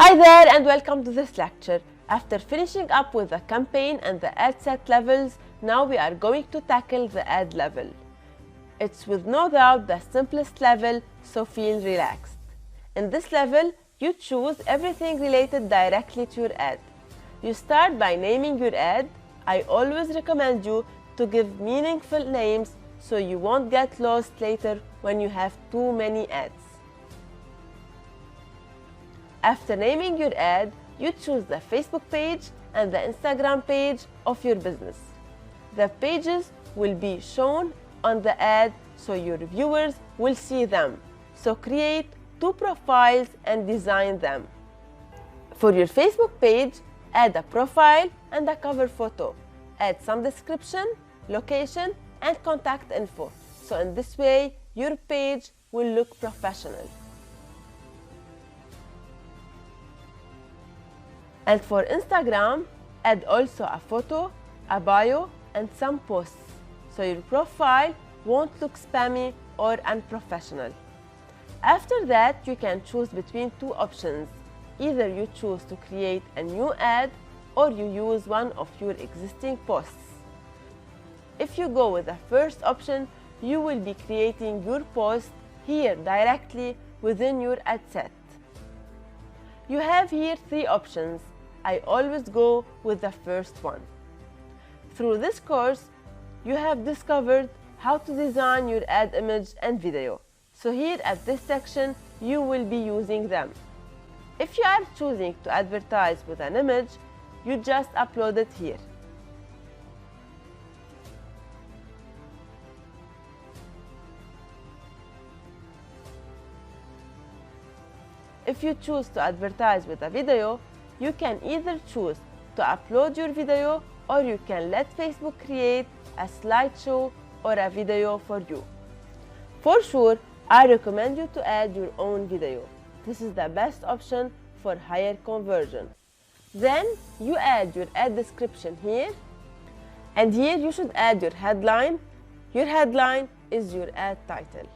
Hi there and welcome to this lecture. After finishing up with the campaign and the ad set levels, now we are going to tackle the ad level. It's with no doubt the simplest level, so feel relaxed. In this level, you choose everything related directly to your ad. You start by naming your ad. I always recommend you to give meaningful names so you won't get lost later when you have too many ads. After naming your ad, you choose the Facebook page and the Instagram page of your business. The pages will be shown on the ad so your viewers will see them. So create 2 profiles and design them. For your Facebook page, add a profile and a cover photo. Add some description, location, and contact info. So in this way, your page will look professional. And for Instagram, add also a photo, a bio, and some posts, so your profile won't look spammy or unprofessional. After that, you can choose between 2 options. Either you choose to create a new ad or you use one of your existing posts. If you go with the first option, you will be creating your post here directly within your ad set. You have here 3 options. I always go with the first one. Through this course, you have discovered how to design your ad image and video. So here at this section, you will be using them. If you are choosing to advertise with an image, you just upload it here. If you choose to advertise with a video, you can either choose to upload your video or you can let Facebook create a slideshow or a video for you. For sure, I recommend you to add your own video. This is the best option for higher conversion. Then you add your ad description here, and here you should add your headline. Your headline is your ad title.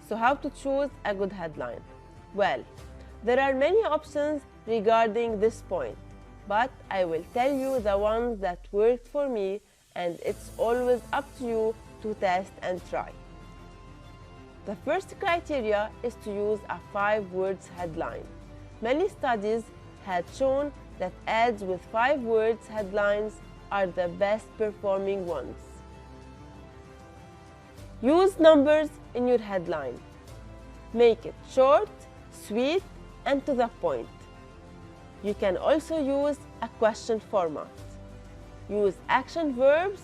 So how to choose a good headline? Well, there are many options regarding this point, but I will tell you the ones that worked for me, and it's always up to you to test and try. The first criteria is to use a 5 words headline. Many studies had shown that ads with 5 words headlines are the best performing ones. Use numbers in your headline. Make it short, sweet, and to the point. You can also use a question format. Use action verbs,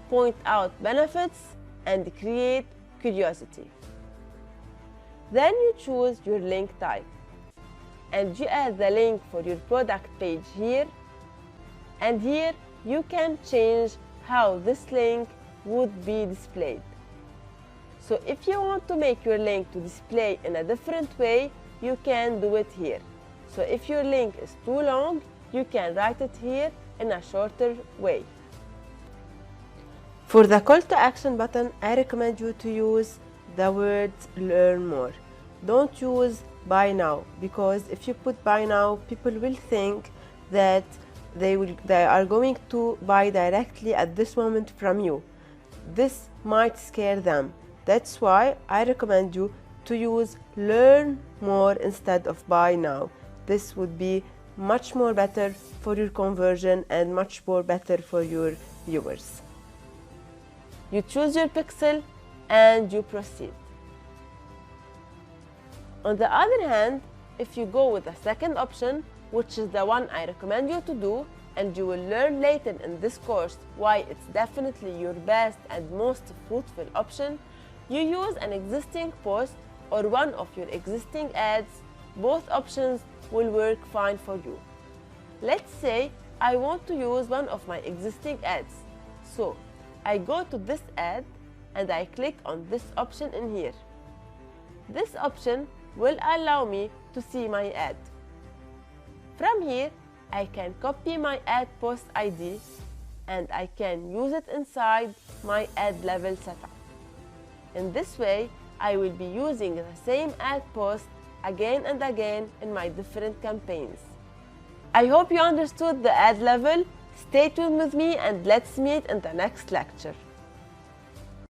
point out benefits, and create curiosity. Then you choose your link type, and you add the link for your product page here, and here you can change how this link would be displayed. So if you want to make your link to display in a different way, you can do it here. So if your link is too long, you can write it here in a shorter way. For the call to action button, I recommend you to use the words learn more. Don't use buy now, because if you put buy now, people will think that they are going to buy directly at this moment from you. This might scare them. That's why I recommend you to use learn more instead of buy now. This would be much more better for your conversion and much more better for your viewers. You choose your pixel and you proceed. On the other hand, if you go with the second option, which is the one I recommend you to do, and you will learn later in this course why it's definitely your best and most fruitful option, you use an existing post or one of your existing ads. Both options will work fine for you. Let's say I want to use one of my existing ads. So I go to this ad and I click on this option in here. This option will allow me to see my ad. From here, I can copy my ad post ID and I can use it inside my ad level setup. In this way, I will be using the same ad post again and again in my different campaigns. I hope you understood the ad level. Stay tuned with me and let's meet in the next lecture.